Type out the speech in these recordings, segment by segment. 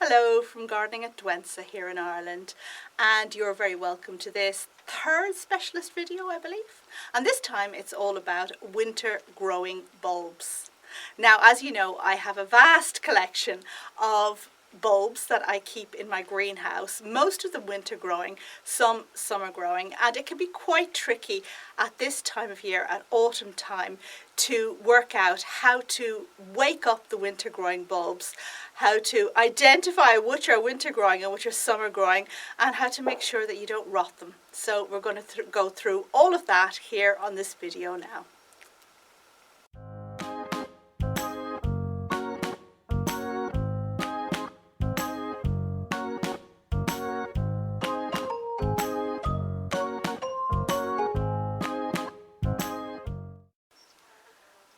Hello from Gardening at Dwensa here in Ireland, and you're very welcome to this third specialist video, I believe. And this time it's all about winter growing bulbs. Now, as you know, I have a vast collection of bulbs that I keep in my greenhouse, most of them winter growing, some summer growing, and it can be quite tricky at this time of year, at autumn time, to work out how to wake up the winter growing bulbs, how to identify which are winter growing and which are summer growing, and how to make sure that you don't rot them. So we're going to go through all of that here on this video now.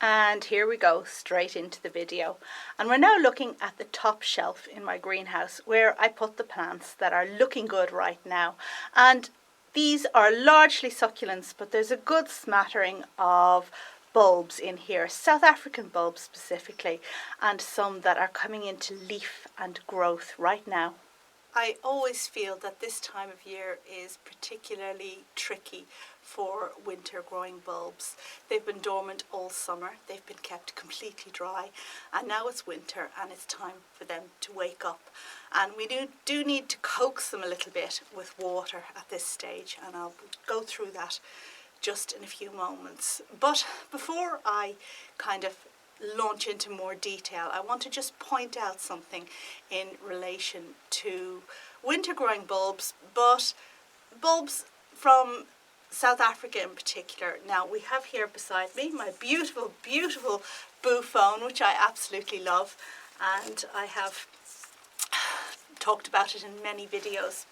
And here we go, straight into the video. And we're now looking at the top shelf in my greenhouse where I put the plants that are looking good right now. And these are largely succulents, but there's a good smattering of bulbs in here, South African bulbs specifically, and some that are coming into leaf and growth right now. I always feel that this time of year is particularly tricky for winter growing bulbs. They've been dormant all summer, they've been kept completely dry, and now it's winter and it's time for them to wake up. And we do need to coax them a little bit with water at this stage, and I'll go through that just in a few moments. But before I kind of launch into more detail, I want to just point out something in relation to winter growing bulbs, but bulbs from South Africa in particular. Now we have here beside me my beautiful, beautiful Boophone, which I absolutely love, and I have talked about it in many videos.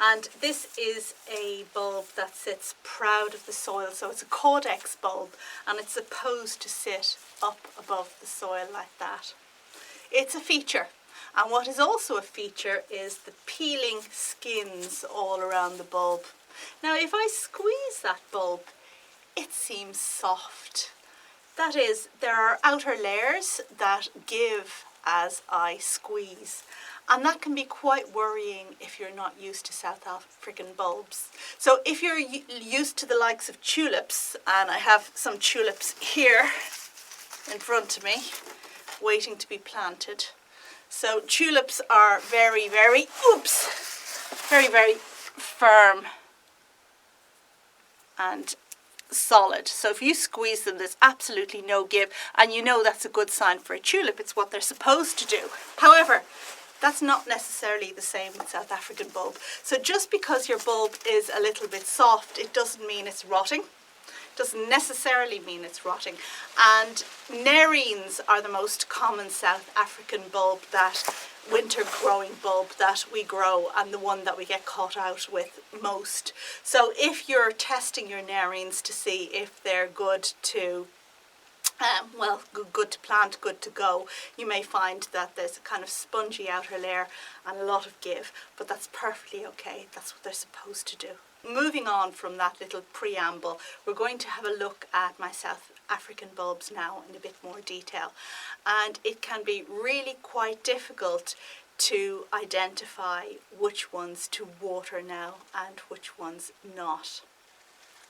And this is a bulb that sits proud of the soil, so it's a caudex bulb, and it's supposed to sit up above the soil like that. It's a feature, and what is also a feature is the peeling skins all around the bulb. Now if I squeeze that bulb, it seems soft. That is, there are outer layers that give as I squeeze, and that can be quite worrying if you're not used to South African bulbs. So if you're used to the likes of tulips, and I have some tulips here in front of me waiting to be planted. So tulips are very, very firm and solid. So if you squeeze them, there's absolutely no give, and you know that's a good sign for a tulip. It's what they're supposed to do. However, that's not necessarily the same with South African bulb. So just because your bulb is a little bit soft, it doesn't mean it's rotting. It doesn't necessarily mean it's rotting. And nerines are the most common South African bulb, that winter growing bulb that we grow, and the one that we get caught out with most. So if you're testing your nerines to see if they're good to good to plant, good to go, you may find that there's a kind of spongy outer layer and a lot of give, but that's perfectly okay. That's what they're supposed to do. Moving on from that little preamble, we're going to have a look at my South African bulbs now in a bit more detail, and it can be really quite difficult to identify which ones to water now and which ones not.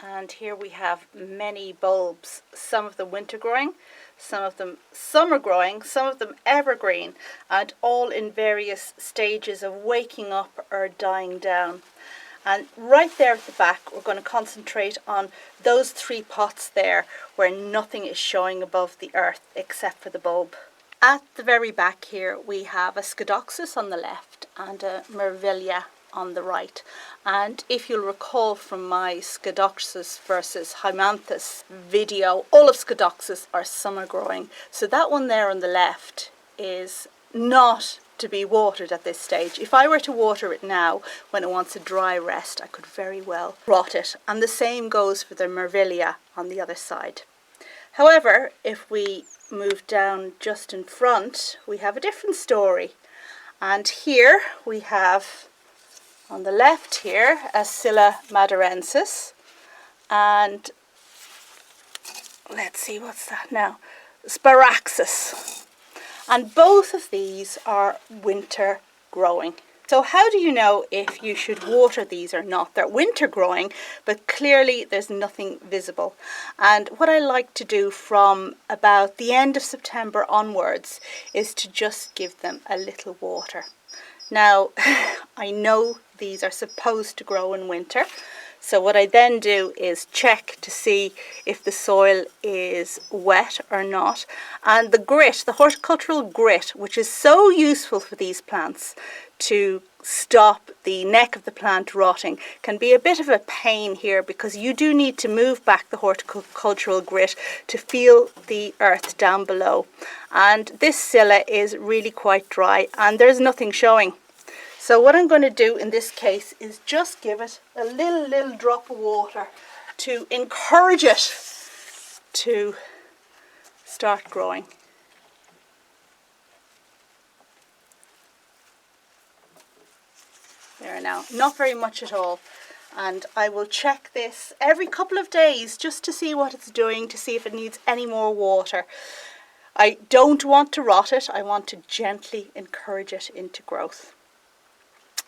And here we have many bulbs, some of them winter growing, some of them summer growing, some of them evergreen, and all in various stages of waking up or dying down. And right there at the back, we're going to concentrate on those three pots there where nothing is showing above the earth except for the bulb. At the very back here, we have a Scadoxus on the left and a Merwilla on the right. And if you'll recall from my Scadoxus versus Haemanthus video, all of Scadoxus are summer growing. So that one there on the left is not to be watered at this stage. If I were to water it now when it wants a dry rest, I could very well rot it. And the same goes for the Merwilla on the other side. However, if we move down just in front, we have a different story. And here we have, on the left here, a Scilla madeirensis, and let's see, what's that now? Sparaxis. And both of these are winter growing. So how do you know if you should water these or not? They're winter growing, but clearly there's nothing visible. And what I like to do from about the end of September onwards is to just give them a little water. Now, I know these are supposed to grow in winter. So what I then do is check to see if the soil is wet or not. And the grit, the horticultural grit, which is so useful for these plants to stop the neck of the plant rotting, can be a bit of a pain here because you do need to move back the horticultural grit to feel the earth down below. And this Scilla is really quite dry and there's nothing showing. So what I'm going to do in this case is just give it a little drop of water to encourage it to start growing. There now, not very much at all. And I will check this every couple of days just to see what it's doing, to see if it needs any more water. I don't want to rot it, I want to gently encourage it into growth.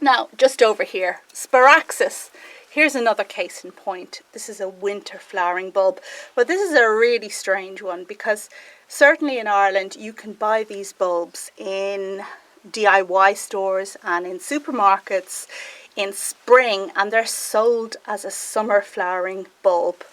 Now, just over here, Sparaxis. Here's another case in point. This is a winter flowering bulb. But this is a really strange one because certainly in Ireland you can buy these bulbs in DIY stores and in supermarkets in spring, and they're sold as a summer flowering bulb,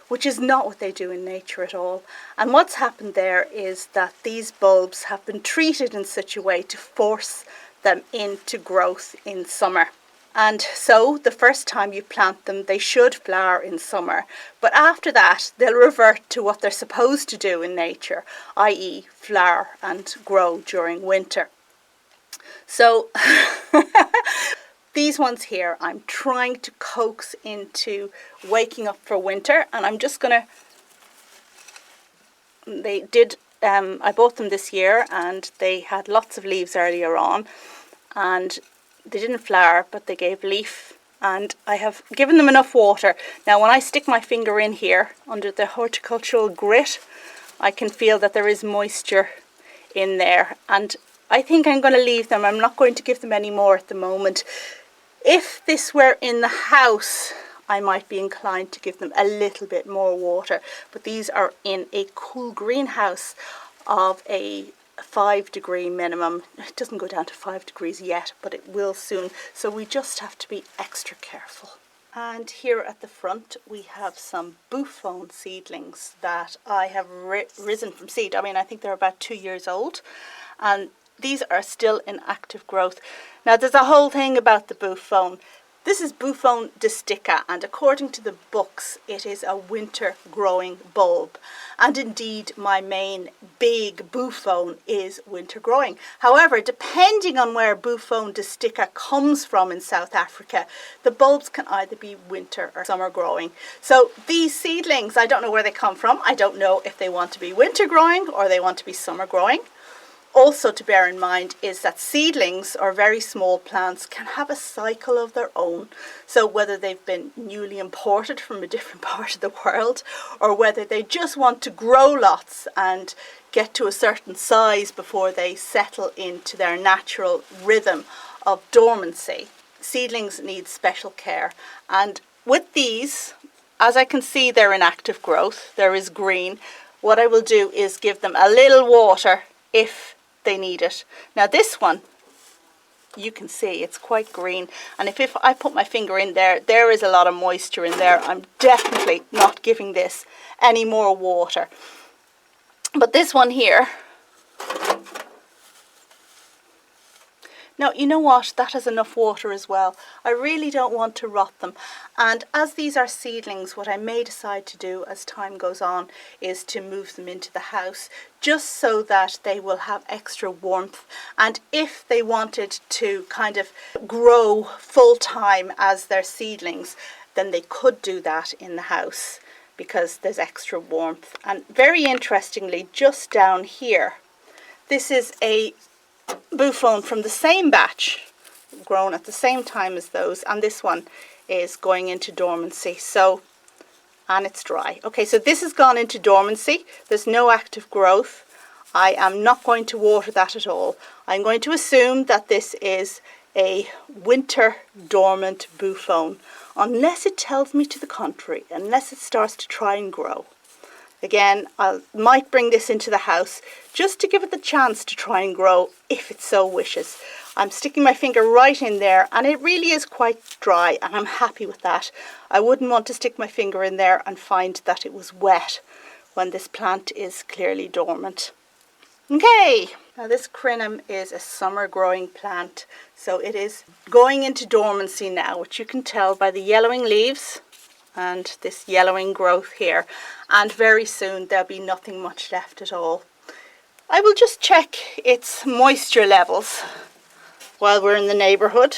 which is not what they do in nature at all. And what's happened there is that these bulbs have been treated in such a way to force them into growth in summer. And so the first time you plant them, they should flower in summer, but after that they'll revert to what they're supposed to do in nature, i.e. flower and grow during winter. So these ones here I'm trying to coax into waking up for winter, and I'm just gonna, I bought them this year and they had lots of leaves earlier on and they didn't flower, but they gave leaf, and I have given them enough water. Now when I stick my finger in here under the horticultural grit, I can feel that there is moisture in there, and I think I'm going to leave them. I'm not going to give them any more at the moment. If this were in the house, I might be inclined to give them a little bit more water, but these are in a cool greenhouse of a 5-degree minimum. It doesn't go down to 5 degrees yet, but it will soon, so we just have to be extra careful. And here at the front we have some Boophone seedlings that I have risen from seed. I mean, I think they're about 2 years old, and these are still in active growth. Now there's a whole thing about the Boophone. This is Boophone disticha, and according to the books it is a winter growing bulb, and indeed my main big Boophone is winter growing. However, depending on where Boophone disticha comes from in South Africa, the bulbs can either be winter or summer growing. So these seedlings, I don't know where they come from. I don't know if they want to be winter growing or they want to be summer growing. Also to bear in mind is that seedlings, or very small plants, can have a cycle of their own. So whether they've been newly imported from a different part of the world, or whether they just want to grow lots and get to a certain size before they settle into their natural rhythm of dormancy, seedlings need special care. And with these, as I can see, they're in active growth. There is green. What I will do is give them a little water if they need it. Now this one, you can see it's quite green, and if I put my finger in there, there is a lot of moisture in there. I'm definitely not giving this any more water. But this one here, now you know what, that has enough water as well. I really don't want to rot them, and as these are seedlings, what I may decide to do as time goes on is to move them into the house, just so that they will have extra warmth. And if they wanted to kind of grow full time as their seedlings, then they could do that in the house because there's extra warmth. And very interestingly, just down here, this is a Boophone from the same batch, grown at the same time as those, and this one is going into dormancy. So, and it's dry. Okay, so this has gone into dormancy. There's no active growth. I am not going to water that at all. I'm going to assume that this is a winter dormant Boophone, unless it tells me to the contrary, unless it starts to try and grow. Again, I might bring this into the house just to give it the chance to try and grow if it so wishes. I'm sticking my finger right in there and it really is quite dry, and I'm happy with that. I wouldn't want to stick my finger in there and find that it was wet when this plant is clearly dormant. Okay, now this Crinum is a summer growing plant, so it is going into dormancy now, which you can tell by the yellowing leaves and this yellowing growth here, and very soon there'll be nothing much left at all. I will just check its moisture levels while we're in the neighbourhood,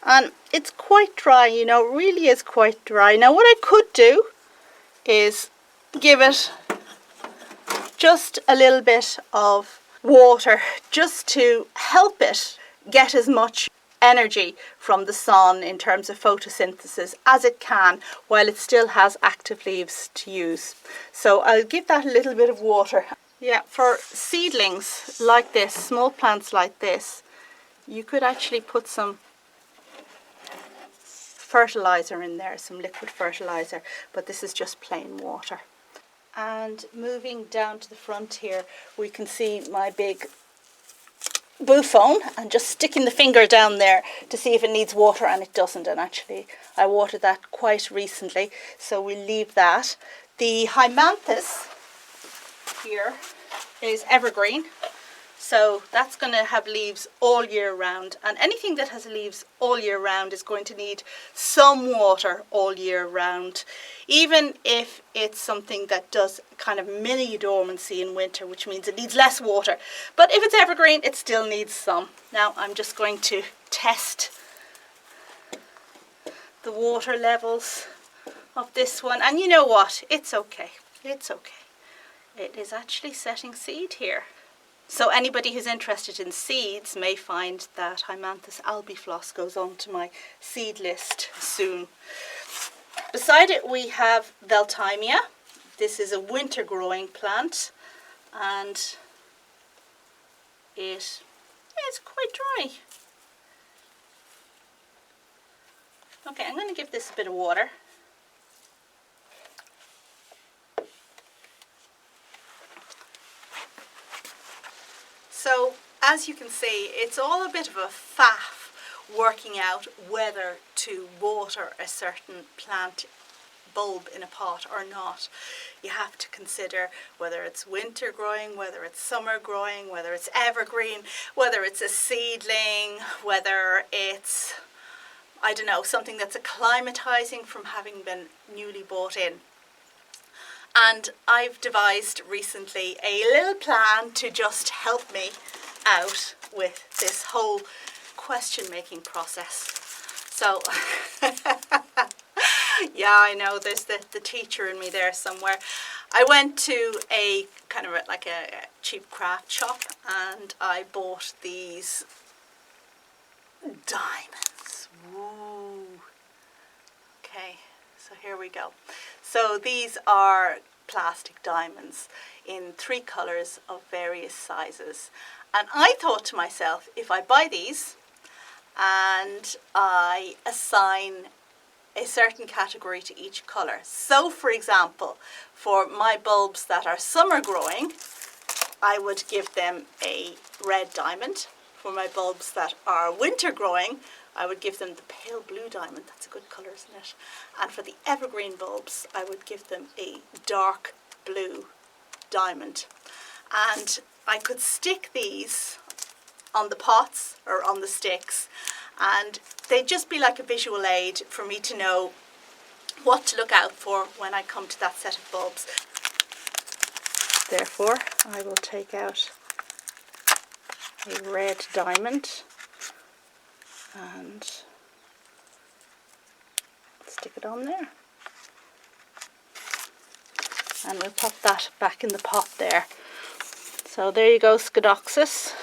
and it's quite dry, you know, it really is quite dry. Now what I could do is give it just a little bit of water just to help it get as much energy from the sun in terms of photosynthesis as it can while it still has active leaves to use. So I'll give that a little bit of water. Yeah, for seedlings like this, small plants like this, you could actually put some fertilizer in there, some liquid fertilizer, but this is just plain water. And moving down to the front here, we can see my big Boophone, and just sticking the finger down there to see if it needs water, and it doesn't. And actually I watered that quite recently, so we'll leave that. The Haemanthus here is evergreen, so that's going to have leaves all year round, and anything that has leaves all year round is going to need some water all year round, even if it's something that does kind of mini dormancy in winter, which means it needs less water. But if it's evergreen, it still needs some. Now I'm just going to test the water levels of this one, and you know what, it's okay, it's okay. It is actually setting seed here. So anybody who's interested in seeds may find that Haemanthus albiflos goes on to my seed list soon. Beside it we have Veltheimia. This is a winter growing plant, and it's quite dry. Okay, I'm going to give this a bit of water. So as you can see, it's all a bit of a faff working out whether to water a certain plant bulb in a pot or not. You have to consider whether it's winter growing, whether it's summer growing, whether it's evergreen, whether it's a seedling, whether it's, I don't know, something that's acclimatizing from having been newly bought in. And I've devised recently a little plan to just help me out with this whole question making process. So yeah, I know there's the teacher in me there somewhere. I went to a kind of like a cheap craft shop, and I bought these diamonds. Woo. Okay, so here we go. So these are plastic diamonds in 3 colours of various sizes, and I thought to myself, if I buy these and I assign a certain category to each colour, so for example for my bulbs that are summer growing I would give them a red diamond. For my bulbs that are winter growing I would give them the pale blue diamond. That's a good colour, isn't it? And for the evergreen bulbs, I would give them a dark blue diamond. And I could stick these on the pots or on the sticks, and they'd just be like a visual aid for me to know what to look out for when I come to that set of bulbs. Therefore, I will take out a red diamond and stick it on there, and we'll pop that back in the pot there. So there you go, Scadoxus.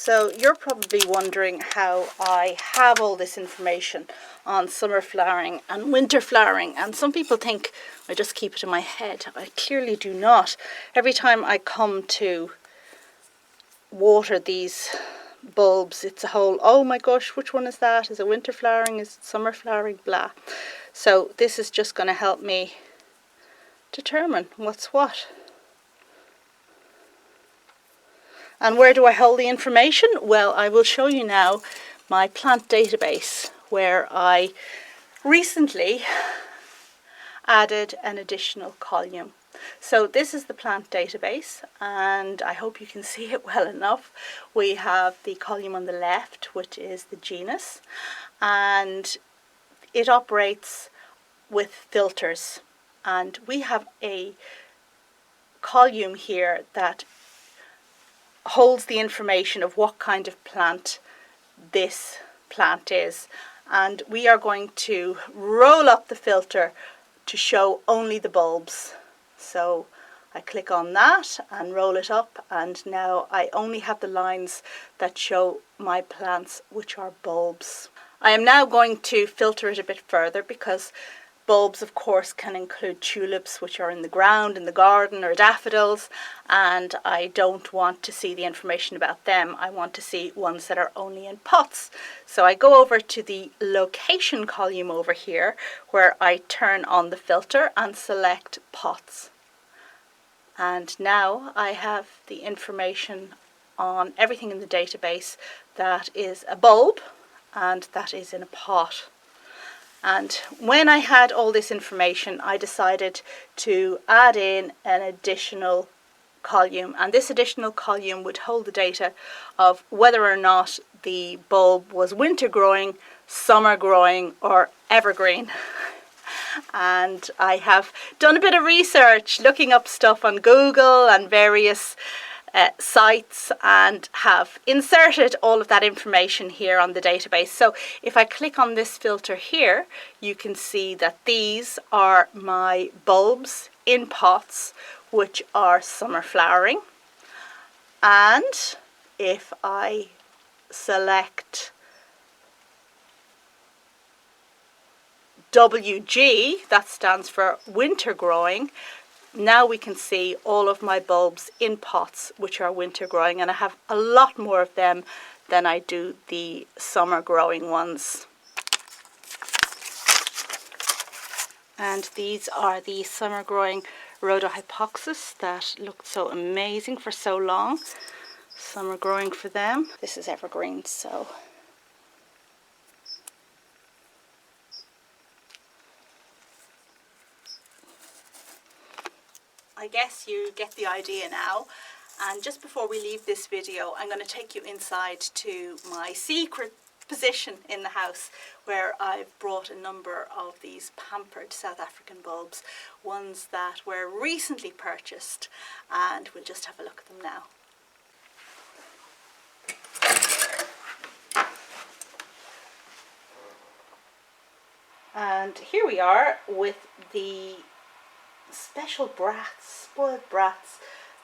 So you're probably wondering how I have all this information on summer flowering and winter flowering, and some people think I just keep it in my head. I clearly do not. Every time I come to water these bulbs, it's a whole, oh my gosh, which one is that? Is it winter flowering? Is it summer flowering? Blah. So this is just going to help me determine what's what. And where do I hold the information? Well, I will show you now my plant database, where I recently added an additional column. So this is the plant database, and I hope you can see it well enough. We have the column on the left, which is the genus, and it operates with filters. And we have a column here that holds the information of what kind of plant this plant is, and we are going to roll up the filter to show only the bulbs. So I click on that and roll it up, and now I only have the lines that show my plants, which are bulbs. I am now going to filter it a bit further, because bulbs, of course, can include tulips, which are in the ground, in the garden, or daffodils, and I don't want to see the information about them. I want to see ones that are only in pots. So I go over to the location column over here, where I turn on the filter and select pots. And now I have the information on everything in the database that is a bulb and that is in a pot. And when I had all this information, I decided to add in an additional column, and this additional column would hold the data of whether or not the bulb was winter growing, summer growing, or evergreen. And I have done a bit of research, looking up stuff on Google and various sites, and have inserted all of that information here on the database. So if I click on this filter here, you can see that these are my bulbs in pots, which are summer flowering. And if I select WG, that stands for winter growing, now we can see all of my bulbs in pots, which are winter growing, and I have a lot more of them than I do the summer growing ones. And these are the summer growing rhodo hypoxis that looked so amazing for so long. Summer growing for them. This is evergreen, so I guess you get the idea now. And just before we leave this video, I'm going to take you inside to my secret position in the house, where I've brought a number of these pampered South African bulbs, ones that were recently purchased, and we'll just have a look at them now. And here we are with the special brats, spoiled brats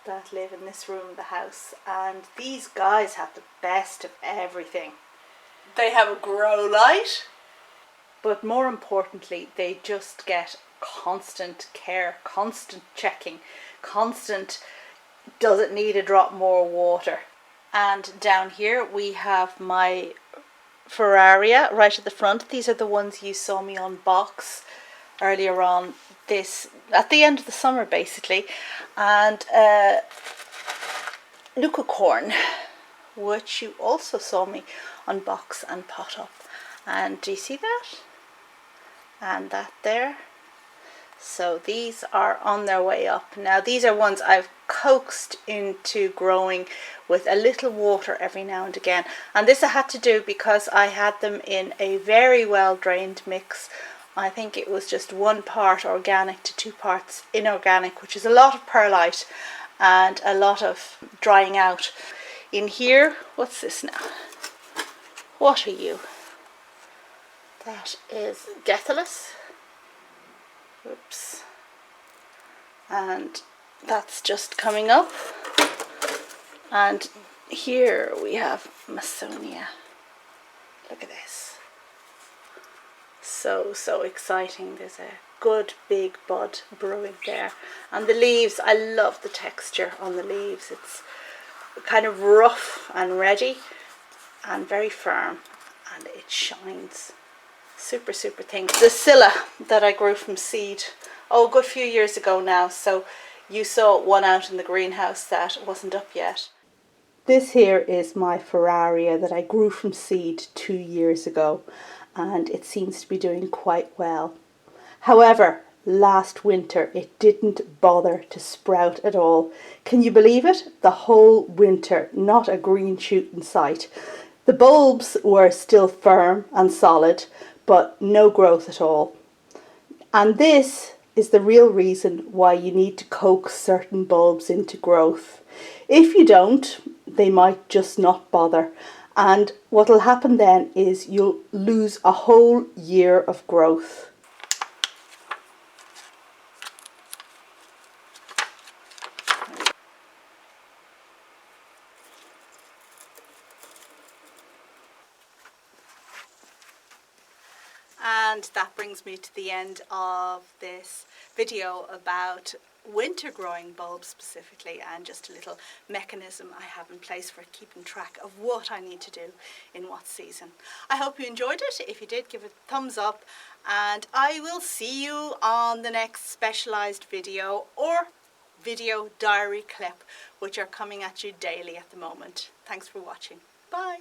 that live in this room of the house, and these guys have the best of everything. They have a grow light, but more importantly, they just get constant care, constant checking, constant, does it need a drop more water? And down here we have my Ferraria right at the front. These are the ones you saw me unbox earlier on, this at the end of the summer basically, and Leucocoryne, which you also saw me unbox and pot up. And do you see that? And that there. So these are on their way up. Now these are ones I've coaxed into growing with a little water every now and again, and this I had to do because I had them in a very well drained mix. I think it was just 1 part organic to 2 parts inorganic, which is a lot of perlite and a lot of drying out. In here, what's this now? What are you? That is Gethyllis. Oops. And that's just coming up. And here we have Massonia. Look at this. So exciting. There's a good big bud brewing there. And the leaves, I love the texture on the leaves. It's kind of rough and ready and very firm, and it shines. Super thing. The Scilla that I grew from seed, a good few years ago now, so you saw one out in the greenhouse that wasn't up yet. This here is my Ferraria that I grew from seed 2 years ago, and it seems to be doing quite well. However, last winter it didn't bother to sprout at all. Can you believe it? The whole winter, not a green shoot in sight. The bulbs were still firm and solid, but no growth at all. And this is the real reason why you need to coax certain bulbs into growth. If you don't, they might just not bother. And what will happen then is you'll lose a whole year of growth. And that brings me to the end of this video about winter growing bulbs specifically, and just a little mechanism I have in place for keeping track of what I need to do in what season. I hope you enjoyed it. If you did, give it a thumbs up, and I will see you on the next specialised video or video diary clip, which are coming at you daily at the moment. Thanks for watching. Bye.